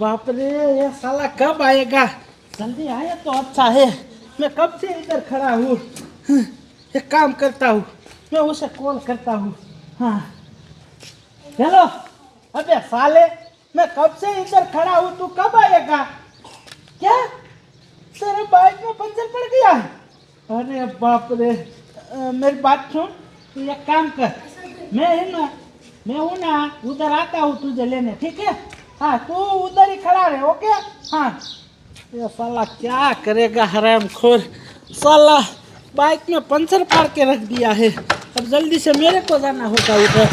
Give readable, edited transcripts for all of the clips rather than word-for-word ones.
बाप रे, ये साला कब आएगा? जल्दी आए तो अच्छा है। मैं कब से इधर खड़ा हूँ। एक काम करता हूँ, मैं उसे कॉल करता हूँ। हाँ, हेलो। अबे साले, मैं कब से इधर खड़ा हूँ, तू कब आएगा? क्या तेरे बाइक में पंचर पड़ गया? अरे बाप रे। मेरी बात सुन, तू एक काम कर, मैं हूँ ना, उधर आता हूँ तुझे लेने, ठीक है? हाँ, तू उधर ही खड़ा रहे, ओके? हाँ। ये साला क्या करेगा हरामखोर, साला बाइक में पंचर फाड़ के रख दिया है। अब जल्दी से मेरे को जाना होगा उधर।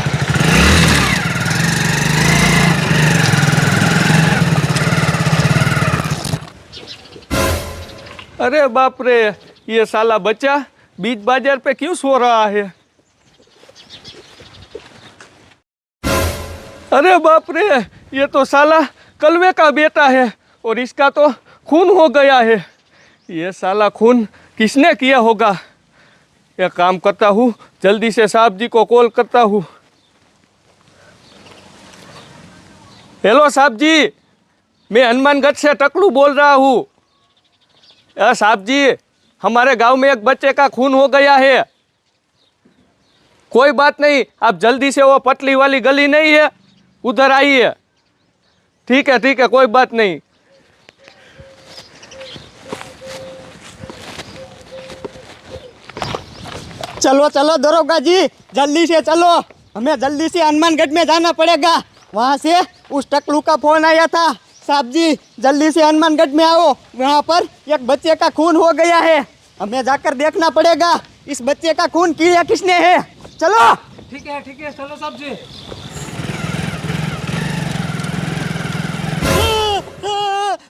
अरे बाप रे, ये साला बच्चा बीच बाजार पे क्यों सो रहा है? अरे बाप रे, ये तो साला कलवे का बेटा है और इसका तो खून हो गया है। ये साला खून किसने किया होगा? एक काम करता हूँ, जल्दी से साहब जी को कॉल करता हूँ। हेलो साहब जी, मैं हनुमानगढ़ से टकलू बोल रहा हूँ। साहब जी, हमारे गांव में एक बच्चे का खून हो गया है। कोई बात नहीं, आप जल्दी से, वो पतली वाली गली नहीं है, उधर आइए। ठीक है, कोई बात नहीं। चलो चलो दरोगा जी, जल्दी से चलो, हमें जल्दी से हनुमानगढ़ में जाना पड़ेगा। वहाँ से उस टकलू का फोन आया था। साहब जी, जल्दी से हनुमानगढ़ में आओ, वहाँ पर एक बच्चे का खून हो गया है। हमें जाकर देखना पड़ेगा इस बच्चे का खून किया किसने है। चलो। ठीक है, चलो साहब जी।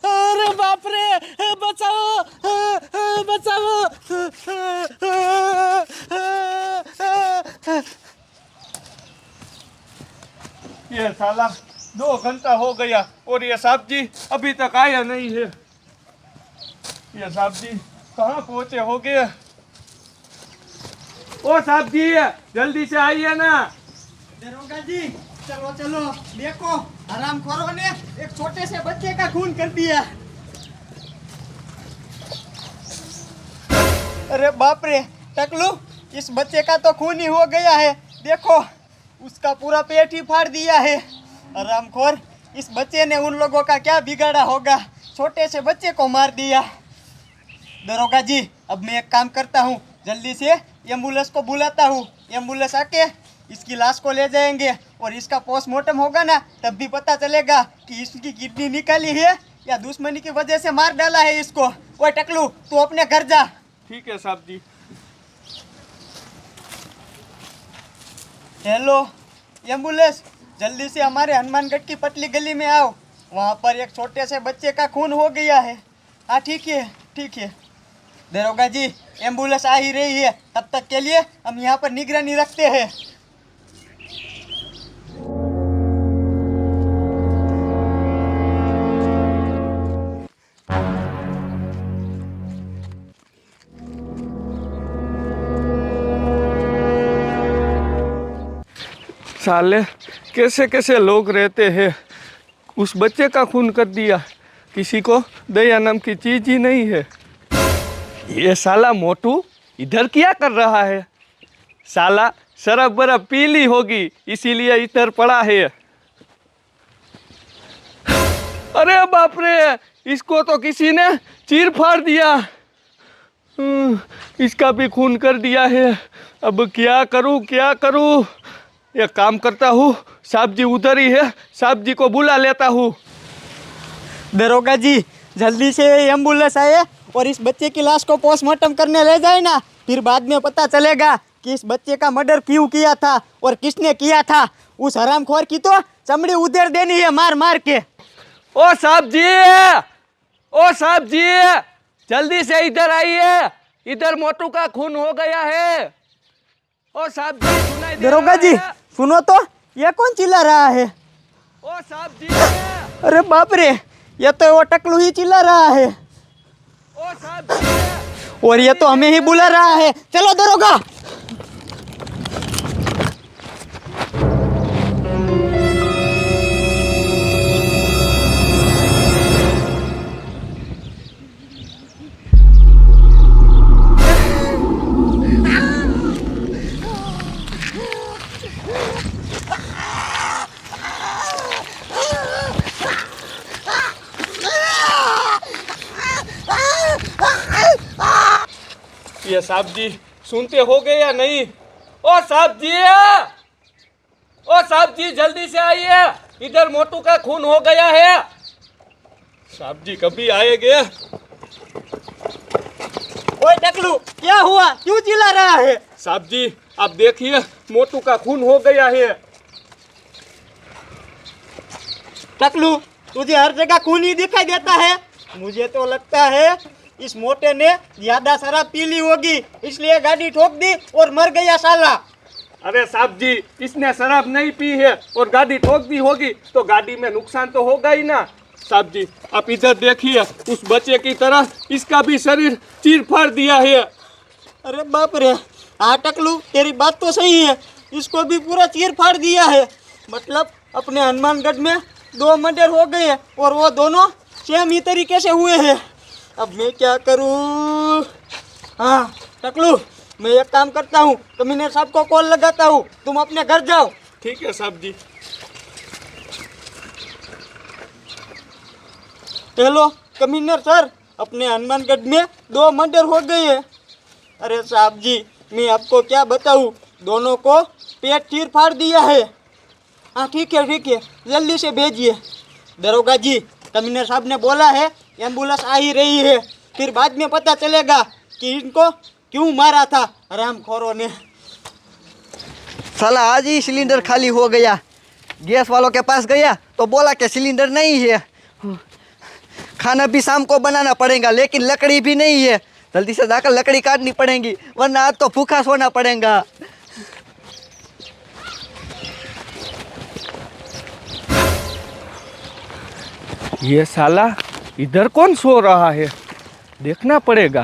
अरे बाप रे, बचाओ, बचाओ। ये साला 2 घंटा हो गया और ये साहब जी अभी तक आया नहीं है। ये साहब जी कहाँ पहुँचे होंगे? ओ साहब जी, जल्दी से आइए ना। दरोगा जी, चलो चलो, देखो हरामखोरों ने एक छोटे से बच्चे का खून कर दिया। अरे बाप रे टकलू, इस बच्चे का तो खून ही हो गया है। देखो, उसका पूरा पेट ही फाड़ दिया है। हरामखोर, इस बच्चे ने उन लोगों का क्या बिगाड़ा होगा, छोटे से बच्चे को मार दिया। दरोगा जी, अब मैं एक काम करता हूँ, जल्दी से एम्बुलेंस को बुलाता हूँ। एम्बुलेंस आके इसकी लाश को ले जाएंगे और इसका पोस्टमार्टम होगा ना, तब भी पता चलेगा कि इसकी किडनी निकाली है या दुश्मनी की वजह से मार डाला है इसको। ओए टकलू, तू अपने घर जा। ठीक है साहब जी। हेलो एम्बुलेंस, जल्दी से हमारे हनुमानगढ़ की पतली गली में आओ, वहाँ पर एक छोटे से बच्चे का खून हो गया है। हाँ ठीक है। दरोगा जी, एम्बुलेंस आ ही रही है, तब तक के लिए हम यहाँ पर निगरानी रखते हैं। साले कैसे कैसे लोग रहते हैं। उस बच्चे का खून कर दिया, किसी को दया नाम की चीज ही नहीं है। ये साला मोटू इधर क्या कर रहा है? साला शराब बराब पी ली होगी, इसीलिए इधर पड़ा है। अरे बाप रे, इसको तो किसी ने चीर फाड़ दिया। इसका भी खून कर दिया है। अब क्या करूं? एक काम करता हूँ, साहब जी उधर ही है, साहब जी को बुला लेता हूँ। दरोगा जी, जल्दी से एम्बुलेंस आए और इस बच्चे की लाश को पोस्टमार्टम करने ले जाए ना, फिर बाद में पता चलेगा कि इस बच्चे का मर्डर क्यों किया था और किसने किया था। उस हरामखोर की तो चमड़ी उधेड़ देनी है मार मार के। ओ साहब जी, जल्दी से इधर आइए, इधर मोटू का खून हो गया है। ओ साहब जी, सुनाई दे दरोगा रहा जी, है? सुनो तो, ये कौन चिल्ला रहा है? ओ साहब जी, अरे बाप रे, ये तो वो टकलू ही चिल्ला रहा है ओ साहब जी, और ये तो हमें ही बुला रहा है। चलो दरोगा। ये साहब जी सुनते हो गए या नहीं? ओ साहब जी, ओ साहब जी जल्दी से आइए, इधर मोटू का खून हो गया है। साहब जी कभी आएंगे? ओए टकलू, क्या हुआ, क्यों चिल्ला रहा है? साहब जी आप देखिए, मोटू का खून हो गया है। टकलू, तुझे हर जगह खून ही दिखाई देता है। मुझे तो लगता है इस मोटे ने ज्यादा शराब पी ली होगी, इसलिए गाड़ी ठोक दी और मर गया साला। अरे साहब जी, इसने शराब नहीं पी है और गाड़ी ठोक दी होगी तो गाड़ी में नुकसान तो होगा ही ना। साहब जी आप इधर देखिए, उस बच्चे की तरह इसका भी शरीर चीर फाड़ दिया है। अरे बाप रे, हाँ टकलू तेरी बात तो सही है, इसको भी पूरा चीर फाड़ दिया है। मतलब अपने हनुमानगढ़ में 2 मर्डर हो गए और वो दोनों सेम ही तरीके से हुए हैं। अब मैं क्या करूँ? हाँ टकलू, मैं एक काम करता हूँ, कमीने साहब को कॉल लगाता हूँ, तुम अपने घर जाओ। ठीक है साहब जी। हेलो कमिश्नर सर, अपने हनुमानगढ़ में 2 मर्डर हो गए हैं। अरे साहब जी मैं आपको क्या बताऊँ, दोनों को पेट चीर फाड़ दिया है। हाँ ठीक है, जल्दी से भेजिए। दरोगा जी, कमिश्नर साहब ने बोला है एम्बुलेंस आ ही रही है, फिर बाद में पता चलेगा कि इनको क्यों मारा था हरामखोरों ने। साला आज ही सिलेंडर खाली हो गया। गैस वालों के पास गया तो बोला कि सिलेंडर नहीं है। खाना भी शाम को बनाना पड़ेगा, लेकिन लकड़ी भी नहीं है। जल्दी से जाकर लकड़ी काटनी पड़ेगी, वरना आज तो भूखा सोना पड़ेगा। ये साला इधर कौन सो रहा है, देखना पड़ेगा।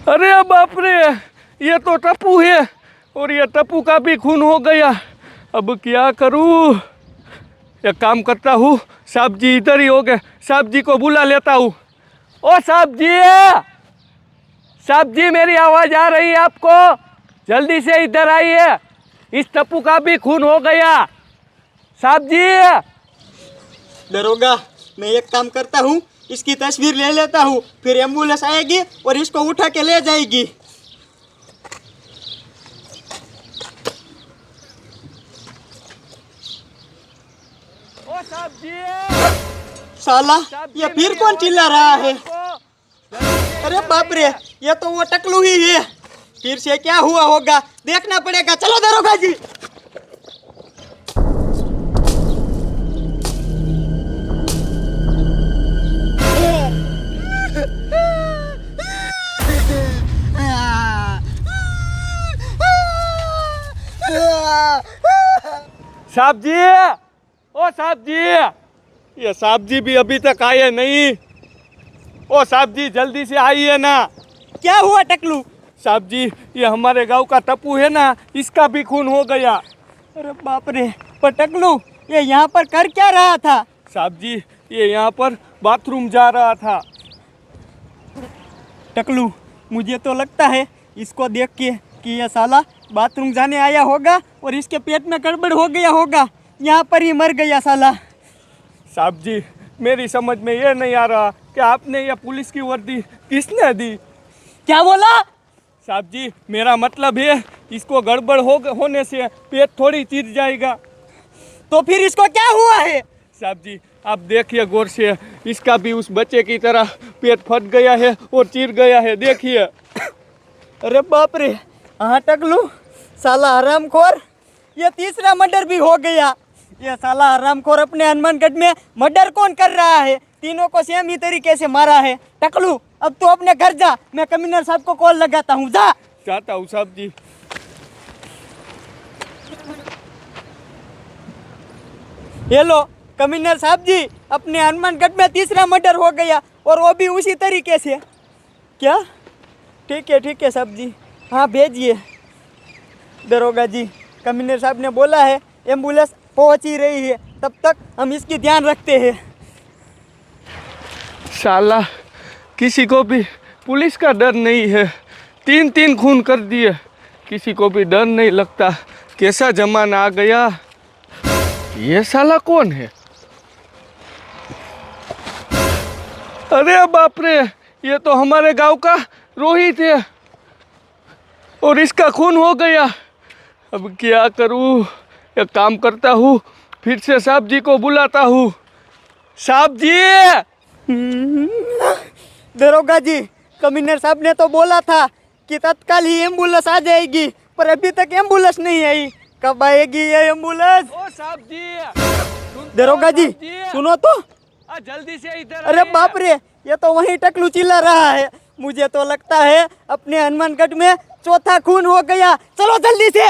अरे बाप रे, ये तो टप्पू है और ये टप्पू का भी खून हो गया। अब क्या करूं? एक काम करता हूँ, साहब जी इधर ही हो गए, साहब जी को बुला लेता हूँ। ओ साहब जी, साहब जी मेरी आवाज़ आ रही है आपको? जल्दी से इधर आइए, इस टप्पू का भी खून हो गया। साहब जी। दरोगा, मैं एक काम करता हूँ, इसकी तस्वीर ले लेता हूँ, फिर एम्बुलेंस आएगी और इसको उठा के ले जाएगी। ओ साहब जी, साला ये फिर कौन चिल्ला रहा है? अरे बाप रे, ये तो वो टकलू ही है। फिर से क्या हुआ होगा, देखना पड़ेगा। चलो दरोगा जी। साहब जी, ओ साहब जी, ये साहब जी भी अभी तक आए नहीं। ओ साहब जी जल्दी से आइए ना। क्या हुआ टकलू? साहब जी ये हमारे गांव का टप्पू है ना, इसका भी खून हो गया। अरे बाप रे, पर टकलू ये यहाँ पर कर क्या रहा था? साहब जी ये यहाँ पर बाथरूम जा रहा था। टकलू मुझे तो लगता है इसको देख के कि ये साला बाथरूम जाने आया होगा और इसके पेट में गड़बड़ हो गया होगा, यहाँ पर ही मर गया साला। साहब जी मेरी समझ में ये नहीं आ रहा कि आपने ये पुलिस की वर्दी किसने दी? क्या बोला? साहब जी मेरा मतलब है इसको गड़बड़ होने से पेट थोड़ी चीर जाएगा। तो फिर इसको क्या हुआ है? साहब जी आप देखिए गौर से, इसका भी उस बच्चे की तरह पेट फट गया है और चीर गया है, देखिए। अरे बाप रे, हाँ टकलू साला हरामखोर, ये तीसरा मर्डर भी हो गया। ये साला हरामखोर अपने हनुमानगढ़ में मर्डर कौन कर रहा है? तीनों को सेम ही तरीके से मारा है। टकलू अब तो अपने घर जा, मैं कमिश्नर साहब को कॉल लगाता हूँ। जा। चाहता हूँ साहब जी। हेलो कमिश्नर साहब जी, अपने हनुमानगढ़ में तीसरा मर्डर हो गया और वो भी उसी तरीके से। क्या? ठीक है साहब जी, हाँ भेजिए। दरोगा जी, कमिश्नर साहब ने बोला है एम्बुलेंस पहुंच ही रही है, तब तक हम इसकी ध्यान रखते हैं। साला किसी को भी पुलिस का डर नहीं है, 3 खून कर दिए, किसी को भी डर नहीं लगता। कैसा जमाना आ गया। ये साला कौन है? अरे बाप रे, ये तो हमारे गांव का रोहित है और इसका खून हो गया। अब क्या करूं? एक काम करता हूँ, फिर से साहब जी को बुलाता हूँ। साहब जी! दरोगा जी, कमिश्नर साहब ने तो बोला था कि तत्काल ही एम्बुलेंस आ जाएगी, पर अभी तक एम्बुलेंस नहीं आई। कब आएगी ये एम्बुलेंस? ओ साहब जी! दरोगा जी, सुनो तो। जल्दी से इधर अरे बाप रे, ये तो वहीं टकलू चिल्ला रहा है। मुझे तो लगता है अपने हनुमानगढ़ में चौथा खून हो गया। चलो जल्दी से।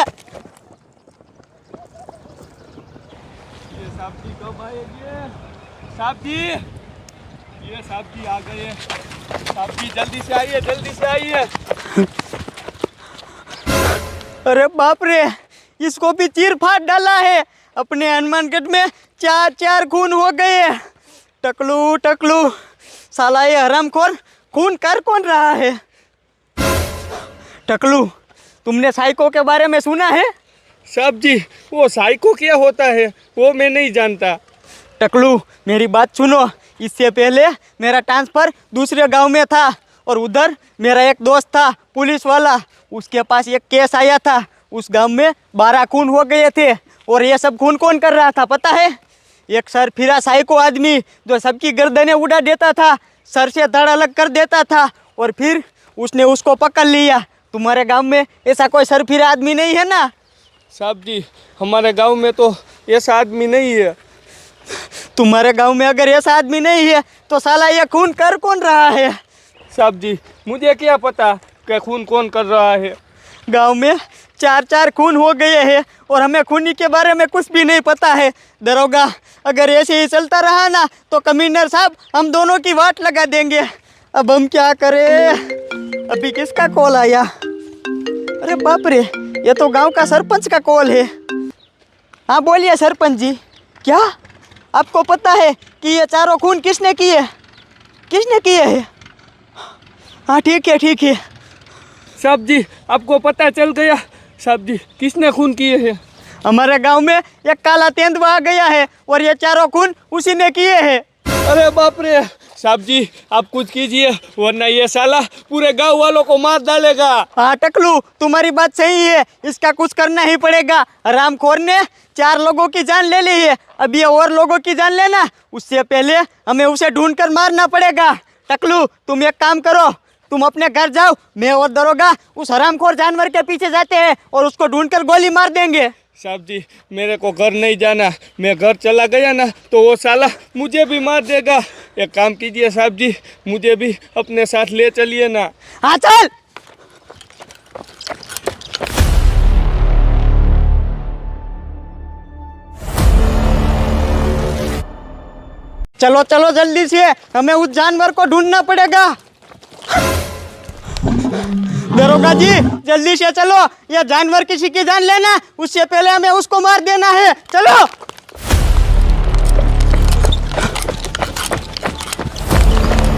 साहब जी कब आएंगे? साहब जी, ये साहब जी आ गए। साहब जी जल्दी से आइए, जल्दी से आइए। अरे बाप रे, इसको भी चीर फाड़ डाला है। अपने हनुमानगढ़ में चार खून हो गए। टकलू टकलू, साला ये हरामखोर खून कर कौन रहा है? टकलू, तुमने साइको के बारे में सुना है? साहब जी, वो साइको क्या होता है वो मैं नहीं जानता। टकलू, मेरी बात सुनो। इससे पहले मेरा ट्रांसफ़र दूसरे गांव में था और उधर मेरा एक दोस्त था पुलिस वाला। उसके पास एक केस आया था। उस गांव में 12 खून हो गए थे और ये सब खून कौन कर रहा था पता है? एक सर फिरा साइको आदमी जो सबकी गर्दनें उड़ा देता था, सर से धड़ अलग कर देता था और फिर उसने उसको पकड़ लिया। तुम्हारे गांव में ऐसा कोई सर फिरा आदमी नहीं है ना? साहब जी, हमारे गांव में तो ऐसा आदमी नहीं है। तुम्हारे गांव में अगर ऐसा आदमी नहीं है तो साला ये खून कर कौन रहा है? साहब जी, मुझे क्या पता कि खून कौन कर रहा है। गांव में 4 खून हो गए हैं और हमें खूनी के बारे में कुछ भी नहीं पता है। दरोगा, अगर ऐसे ही चलता रहा ना तो कमिश्नर साहब हम दोनों की वाट लगा देंगे। अब हम क्या करें? अभी किसका कॉल आया? अरे बाप रे, ये तो गांव का सरपंच का कॉल है। हाँ बोलिए सरपंच जी। क्या आपको पता है कि ये 4 खून किसने किए? किसने किए हैं? हाँ ठीक है ठीक है। साहब जी, आपको पता चल गया? साहब जी, किसने खून किए हैं? हमारे गांव में एक काला तेंदुआ आ गया है और ये 4 खून उसी ने किए हैं। अरे बाप रे! साहब जी, आप कुछ कीजिए वरना ये साला पूरे गांव वालों को मार डालेगा। हाँ टकलू, तुम्हारी बात सही है। इसका कुछ करना ही पड़ेगा। रामखोर ने 4 लोगों की जान ले ली है। अब ये और लोगों की जान लेना, उससे पहले हमें उसे ढूंढकर मारना पड़ेगा। टकलू, तुम एक काम करो, तुम अपने घर जाओ। मैं और दरोगा उस हरामखोर जानवर के पीछे जाते हैं और उसको ढूंढकर गोली मार देंगे। साहब जी, मेरे को घर नहीं जाना। मैं घर चला गया ना तो वो साला मुझे भी मार देगा। एक काम कीजिए साहब जी, मुझे भी अपने साथ ले चलिए ना। हाँ चल। चलो चलो जल्दी से, हमें उस जानवर को ढूंढना पड़ेगा। दरोगा जी जल्दी से चलो, यह जानवर किसी की जान लेना, उससे पहले हमें उसको मार देना है। चलो।